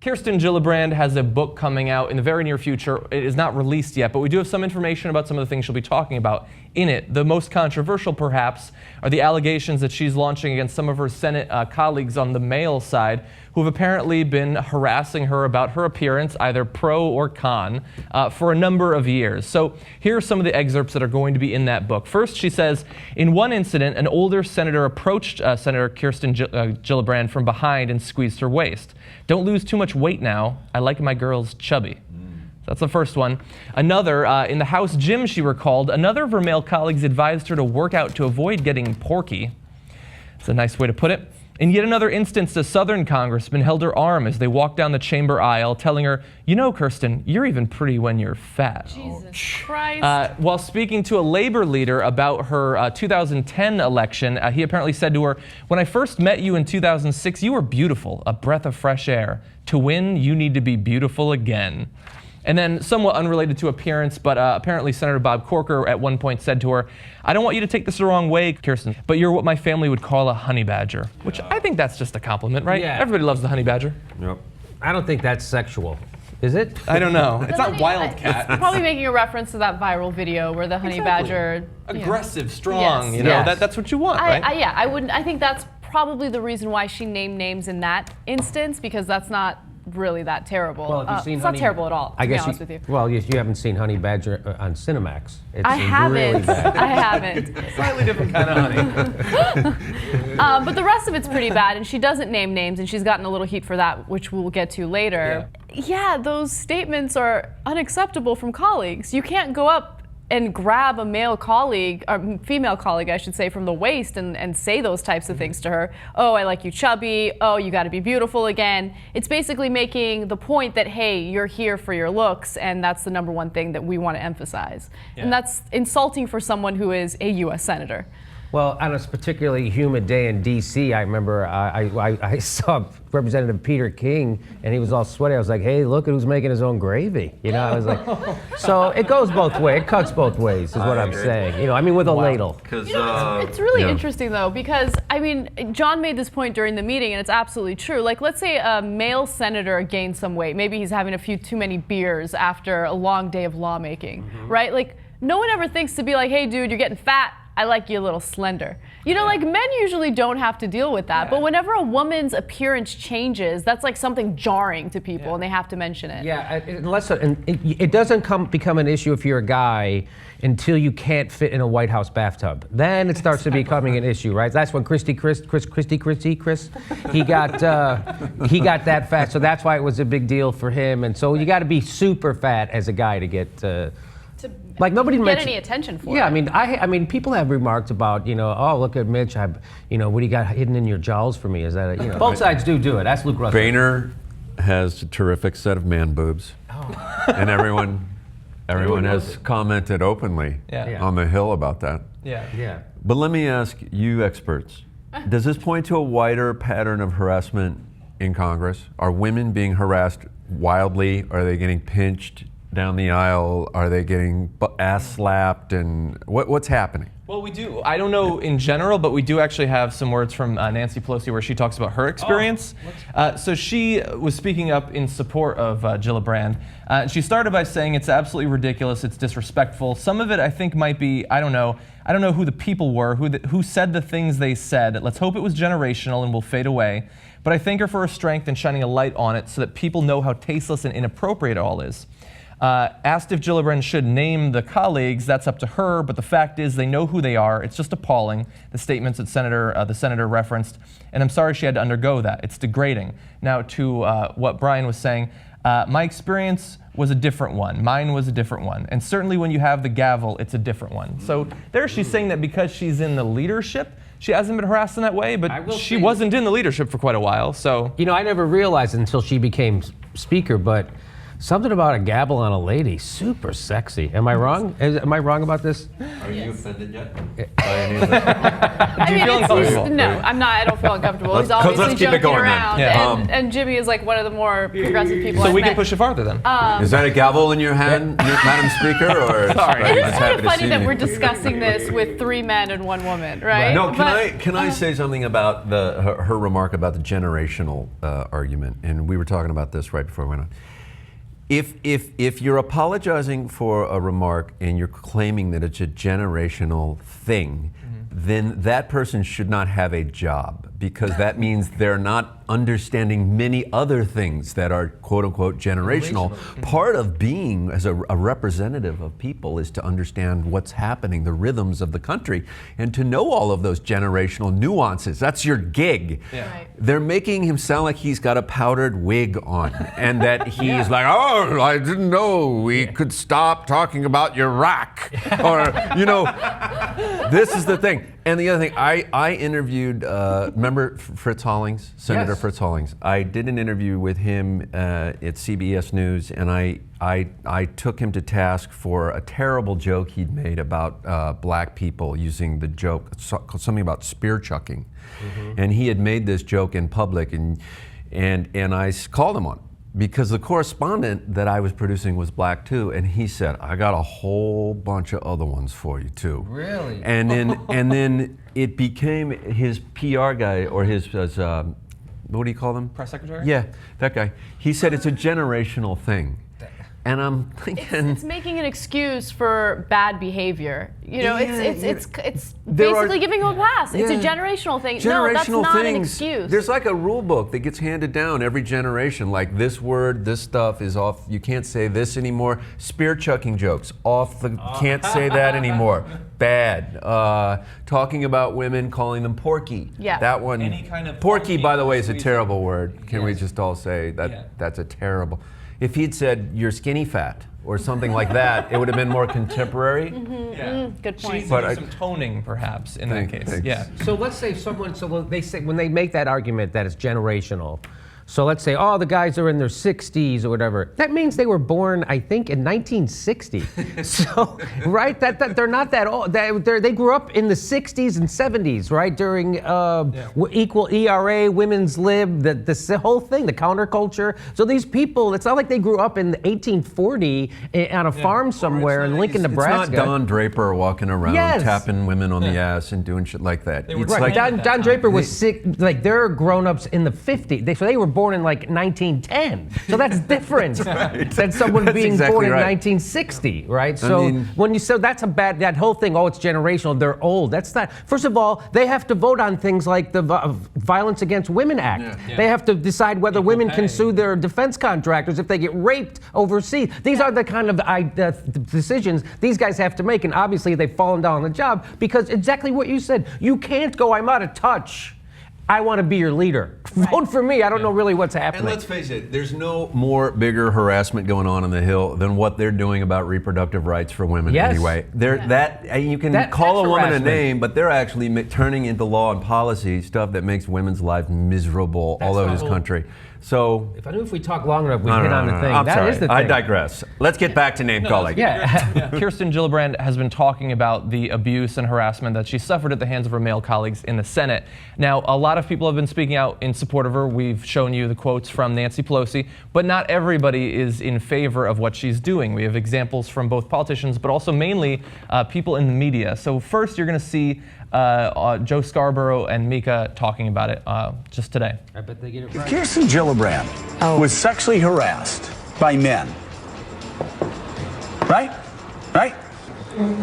Kirsten Gillibrand has a book coming out in the very near future. It is not released yet, but we do have some information about some of the things she'll be talking about in it. The most controversial, perhaps, are the allegations that she's launching against some of her Senate colleagues on the male side who have apparently been harassing her about her appearance, either pro or con, for a number of years. So here are some of the excerpts that are going to be in that book. First, she says, in one incident, an older senator approached Senator Kirsten Gillibrand from behind and squeezed her waist. Don't lose too much weight now. I like my girls chubby. That's the first one. Another, in the House gym, she recalled, another of her male colleagues advised her to work out to avoid getting porky. It's a nice way to put it. In yet another instance, a Southern congressman held her arm as they walked down the chamber aisle, telling her, you know, Kirsten, you're even pretty when you're fat. Jesus Christ. While speaking to a labor leader about her 2010 election, he apparently said to her, when I first met you in 2006, you were beautiful, a breath of fresh air. To win, you need to be beautiful again. And then, somewhat unrelated to appearance, but apparently Senator Bob Corker at one point said to her, I don't want you to take this the wrong way, Kirsten, but you're what my family would call a honey badger. Which I think that's just a compliment, right? Yeah. Everybody loves the honey badger. Yep. I don't think that's sexual. Is it? I don't know. It's not wildcat. It's probably making a reference to that viral video where the honey badger... Aggressive, strong, Yes. you know, Yes. that's what you want, right? I think that's probably the reason why she named names in that instance, because that's not really that terrible. Well, have you seen it's Honey... not terrible at all, to be honest with you. Well, you haven't seen Honey Badger on Cinemax. It's I haven't. really bad. I haven't. Slightly different kind of honey. But the rest of it's pretty bad, and she doesn't name names, and she's gotten a little heat for that, which we'll get to later. Yeah, those statements are unacceptable from colleagues. You can't go up and grab a male colleague, or female colleague, I should say, from the waist and say those types of things to her. Oh, I like you chubby. Oh, you got to be beautiful again. It's basically making the point that, hey, you're here for your looks, and that's the number one thing that we want to emphasize. Yeah. And that's insulting for someone who is a U.S. senator. Well, on a particularly humid day in D.C., I remember I saw Representative Peter King, and he was all sweaty. I was like, hey, look at who's making his own gravy. You know, I was like, so it goes both ways. It cuts both ways, is what I'm saying. You know, I mean, with a ladle. You know, it's really interesting, though, because, I mean, John made this point during the meeting, and it's absolutely true. Like, let's say a male senator gains some weight. Maybe he's having a few too many beers after a long day of lawmaking, right? Like, no one ever thinks to be like, hey, dude, you're getting fat. I like you a little slender. You know, like men usually don't have to deal with that, but whenever a woman's appearance changes, that's like something jarring to people, and they have to mention it. Yeah, unless it doesn't become an issue if you're a guy until you can't fit in a White House bathtub. Then it starts to becoming an issue, right? That's when Chris, he got that fat, so that's why it was a big deal for him. And so you got to be super fat as a guy to get. Like nobody get mentioned any attention for it. Yeah, I mean, people have remarked about, you know, oh, look at Mitch, what do you got hidden in your jowls for me? Is that, both sides do it. That's Luke Russell. Boehner has a terrific set of man boobs, and everyone has commented openly on the Hill about that. Yeah. But let me ask you, experts, does this point to a wider pattern of harassment in Congress? Are women being harassed wildly? Are they getting pinched down the aisle? Are they getting ass slapped? And what's happening? Well, we do. I don't know in general, but we do actually have some words from Nancy Pelosi where she talks about her experience. So she was speaking up in support of Gillibrand. She started by saying it's absolutely ridiculous, it's disrespectful. Some of it I think might be, I don't know who the people were, who said the things they said. Let's hope it was generational and will fade away. But I thank her for her strength and shining a light on it so that people know how tasteless and inappropriate it all is. Asked if Gillibrand should name the colleagues, that's up to her, but the fact is they know who they are. It's just appalling, the statements that the senator referenced, and I'm sorry she had to undergo that. It's degrading. Now to what Brian was saying, my experience was a different one. Mine was a different one. And certainly when you have the gavel, it's a different one. So there she's saying that because she's in the leadership, she hasn't been harassed in that way, but she wasn't in the leadership for quite a while, so. You know, I never realized until she became speaker, but Something about a gabble on a lady, super sexy. Am I wrong? Am I wrong about this? Are you offended yet? I mean, no, I'm not. I don't feel uncomfortable. He's obviously let's keep it joking going then. around, Yeah. and Jimmy is like one of the more progressive people. So I've we met. can push it farther then. Is that a gavel in your hand, Madam Speaker? Or Sorry. It is just kind happy of to funny see that you. we're discussing this with 3 men and 1 woman, right? No, But- can I say something about her remark about the generational argument? And we were talking about this right before we went on. If you're apologizing for a remark and you're claiming that it's a generational thing, then that person should not have a job, because that means they're not understanding many other things that are quote unquote generational. Part of being as a representative of people is to understand what's happening, the rhythms of the country, and to know all of those generational nuances. That's your gig. Yeah. Right. They're making him sound like he's got a powdered wig on, and that he's like, oh, I didn't know we could stop talking about Iraq. Or, this is the thing. And the other thing, I interviewed, remember Fritz Hollings, Senator Yes. Fritz Hollings? I did an interview with him at CBS News, and I took him to task for a terrible joke he'd made about black people using the joke, something about spear chucking. And he had made this joke in public, and I called him on it, because the correspondent that I was producing was black too, and he said, I got a whole bunch of other ones for you too. Really? And then it became his PR guy, or his what do you call them? Press secretary? Yeah, that guy. He said it's a generational thing. And I'm thinking, It's making an excuse for bad behavior. It's There are- basically giving them a pass. It's a Yeah. generational thing. No, that's generational not an things. excuse. There's like a rule book that gets handed down every generation. Like, this word, this stuff is off. You can't say this anymore. Spear chucking jokes, off the. Can't say that anymore. Bad. Talking about women, calling them porky. Yeah. That one. Any kind of porky, by the way, is a squeeze terrible word. Can we Yes. just all say that? Yeah. That's a terrible. If he'd said you're skinny fat or something like that, it would have been more contemporary. Yeah. Good She point. needs But to do I- some toning, perhaps, in that case. Thanks. Yeah. So let's say they say, when they make that argument that it's generational, so let's say, oh, the guys are in their 60s or whatever. That means they were born, I think, in 1960. So, right? That they're not that old. They grew up in the 60s and 70s, right? During equal ERA, women's lib, the whole thing, the counterculture. So these people, it's not like they grew up in 1840 on a farm somewhere in Lincoln, Nebraska. It's not Don Draper walking around Yes. tapping women on the ass and doing shit like that. were It's right. like, Don Draper was sick, like they're grown-ups in the 50s. So they were born in like 1910. So that's different than someone That's being exactly born in right. 1960, right? So mean- when you say that whole thing, oh, it's generational, they're old. That's not, first of all, they have to vote on things like the Violence Against Women Act. Yeah. They have to decide whether Equal women pay. can sue their defense contractors if they get raped overseas. These are the kind of decisions these guys have to make, and obviously they've fallen down on the job because exactly what you said. You can't go, I'm out of touch. I want to be your leader. Vote for me. I don't know really what's and happening. let's face it, there's no bigger harassment going on the Hill than what they're doing about reproductive rights for women. Yes. Anyway, you can That's call a woman harassment. a name, but they're actually turning into law and policy stuff that makes women's lives miserable all over this country. So. If I knew if we talk long enough, we'd No, hit no, on no, the no. thing. I'm That sorry. is the thing. I digress. Let's get back to name calling. Yeah. Kirsten Gillibrand has been talking about the abuse and harassment that she suffered at the hands of her male colleagues in the Senate. Now, a lot of people have been speaking out in support of her. We've shown you the quotes from Nancy Pelosi, but not everybody is in favor of what she's doing. We have examples from both politicians, but also mainly people in the media. So first, you're going to see Joe Scarborough and Mika talking about it just today. I bet they get it If right. Kirsten Gillibrand was sexually harassed by men, right?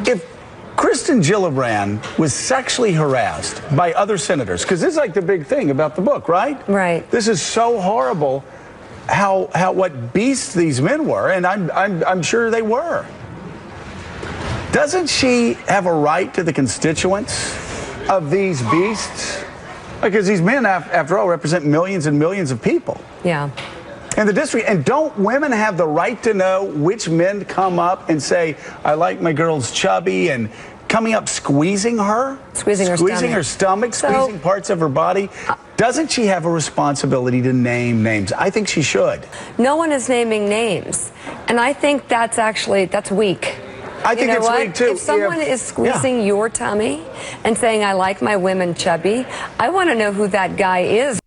If Kirsten Gillibrand was sexually harassed by other senators, because this is like the big thing about the book, right? Right. This is so horrible how what beasts these men were, and I'm sure they were. Doesn't she have a right to the constituents of these beasts? Because these men, after all, represent millions and millions of people Yeah. in the district. And don't women have the right to know which men come up and say, I like my girl's chubby, and coming up squeezing her? Squeezing her stomach. squeezing parts of her body? doesn't she have a responsibility to name names? I think she should. No one is naming names. And I think that's weak. I think it's weak too. If someone is squeezing your tummy and saying, I like my women chubby, I want to know who that guy is.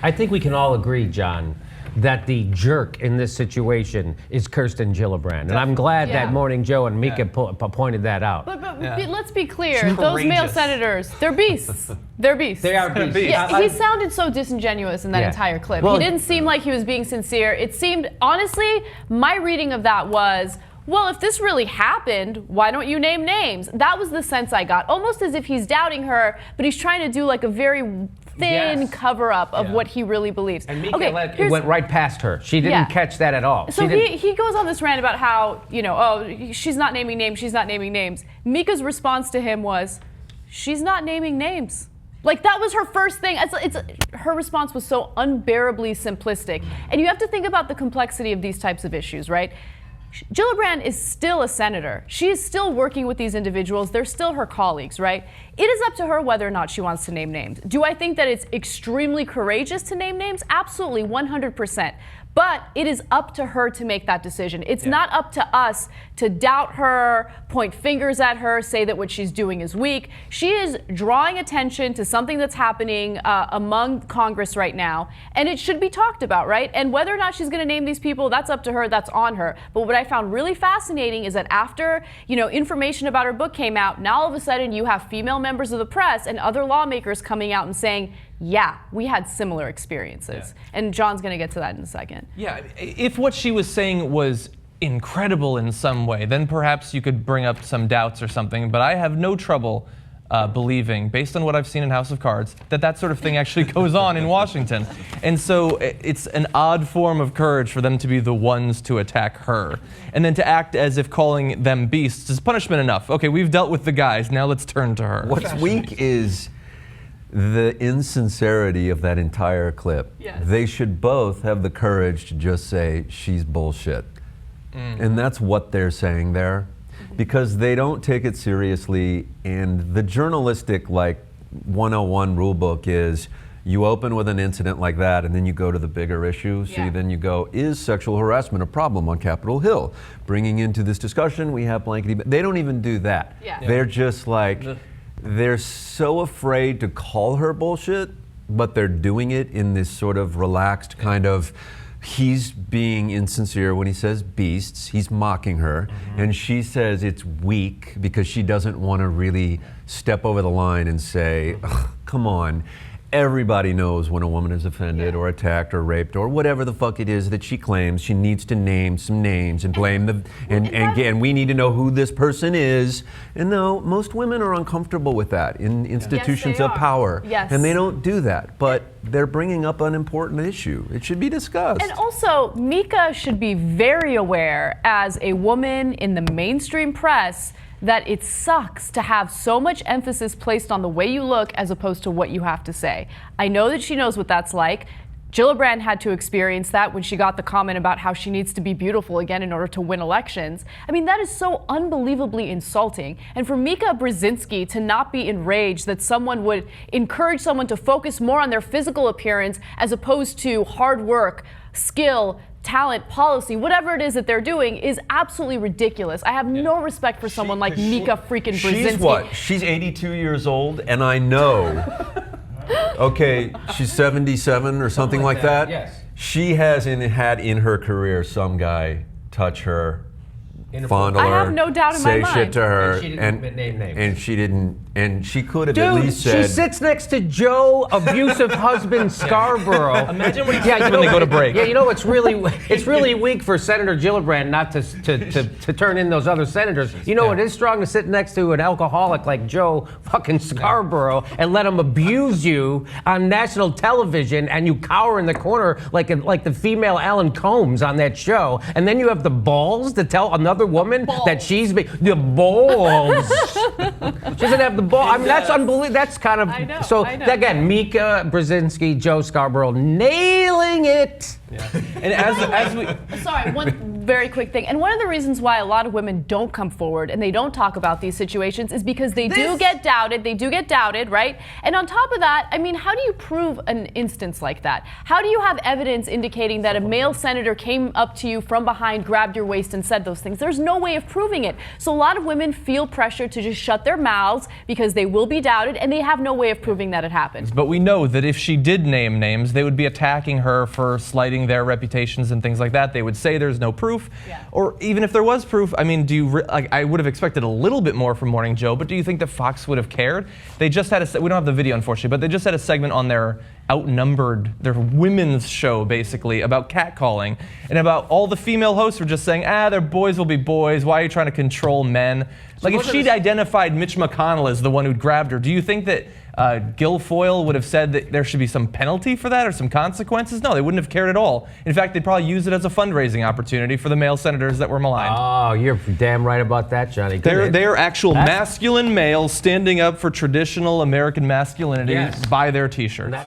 I think we can all agree, John, that the jerk in this situation is Kirsten Gillibrand. And I'm glad that Morning Joe and Mika pointed that out. But let's be clear. Those male senators, they're beasts. They're beasts. They are beasts. Yeah, he sounded so disingenuous in that entire clip. Well, he didn't seem like he was being sincere. It seemed, honestly, my reading of that was, well, if this really happened, why don't you name names? That was the sense I got. Almost as if he's doubting her, but he's trying to do like a very thin cover-up of what he really believes. And Mika it went right past her. She didn't catch that at all. So he goes on this rant about how, she's not naming names, she's not naming names. Mika's response to him was, she's not naming names. Like, that was her first thing. Her response was so unbearably simplistic. And you have to think about the complexity of these types of issues, right? Gillibrand is still a senator. She is still working with these individuals. They're still her colleagues, right? It is up to her whether or not she wants to name names. Do I think that it's extremely courageous to name names? Absolutely, 100%. But it is up to her to make that decision. It's not up to us to doubt her, point fingers at her, say that what she's doing is weak. She is drawing attention to something that's happening among Congress right now, and it should be talked about, right? And whether or not she's going to name these people, that's up to her, that's on her. But what I found really fascinating is that after, information about her book came out, now all of a sudden you have female members of the press and other lawmakers coming out and saying, yeah, we had similar experiences. And John's going to get to that in a second. Yeah, if what she was saying was incredible in some way, then perhaps you could bring up some doubts or something. But I have no trouble believing, based on what I've seen in House of Cards, that sort of thing actually goes on in Washington. And so it's an odd form of courage for them to be the ones to attack her. And then to act as if calling them beasts is punishment enough. Okay, we've dealt with the guys, now let's turn to her. What's weak is the insincerity of that entire clip. Yes. They should both have the courage to just say, she's bullshit. And that's what they're saying there. Because they don't take it seriously, and the journalistic 101 rule book is you open with an incident like that and then you go to the bigger issue. So then you go, is sexual harassment a problem on Capitol Hill? Bringing into this discussion, we have blankety. They don't even do that. They're just they're so afraid to call her bullshit, but they're doing it in this sort of relaxed kind of, he's being insincere when he says beasts, he's mocking her, and she says it's weak because she doesn't want to really step over the line and say, come on. Everybody knows when a woman is offended or attacked or raped or whatever the fuck it is that she claims. She needs to name some names and blame and we need to know who this person is. And no, most women are uncomfortable with that in institutions of power. And they don't do that. But they're bringing up an important issue. It should be discussed. And also, Mika should be very aware as a woman in the mainstream press that it sucks to have so much emphasis placed on the way you look as opposed to what you have to say. I know that she knows what that's like. Gillibrand had to experience that when she got the comment about how she needs to be beautiful again in order to win elections. I mean, that is so unbelievably insulting. And for Mika Brzezinski to not be enraged that someone would encourage someone to focus more on their physical appearance as opposed to hard work, skill, talent, policy, whatever it is that they're doing is absolutely ridiculous. I have no respect for someone like Mika freaking Brzezinski. She's what? She's 82 years old, and I know. Okay, she's 77 or something like that. Yes. She hasn't had in her career some guy touch her, fondle her, I have no doubt in my say mind. shit to her, And she didn't name names. and she didn't, and she could have Dude, at least said. she sits next to Joe, abusive husband Scarborough. Imagine what he says when they go to break. Yeah, it's really weak for Senator Gillibrand not to turn in those other senators. It is strong to sit next to an alcoholic like Joe fucking Scarborough and let him abuse you on national television, and you cower in the corner like the female Alan Combs on that show, and then you have the balls to tell another woman that she's the balls. She doesn't have the ball. I mean, that's unbelievable. That's kind of I know. Again, Mika Brzezinski, Joe Scarborough, nailing it. And as we Sorry, very quick thing. And one of the reasons why a lot of women don't come forward and they don't talk about these situations is because they do get doubted. They do get doubted, right? And on top of that, I mean, how do you prove an instance like that? How do you have evidence indicating that a male senator came up to you from behind, grabbed your waist, and said those things? There's no way of proving it. So a lot of women feel pressure to just shut their mouths because they will be doubted, and they have no way of proving that it happened. But we know that if she did name names, they would be attacking her for slighting their reputations and things like that. They would say there's no proof. Yeah. Or even if there was proof, I mean, I would have expected a little bit more from Morning Joe, but do you think that Fox would have cared? They just had we don't have the video, unfortunately, but they just had a segment on their their women's show, basically, about catcalling, and about all the female hosts were just saying, their boys will be boys, why are you trying to control men? Like, if she'd identified Mitch McConnell as the one who'd grabbed her, do you think that Guilfoyle would have said that there should be some penalty for that or some consequences? No, they wouldn't have cared at all. In fact, they'd probably use it as a fundraising opportunity for the male senators that were maligned. Oh, you're damn right about that, Johnny. They're actual masculine males standing up for traditional American masculinity by their t-shirts.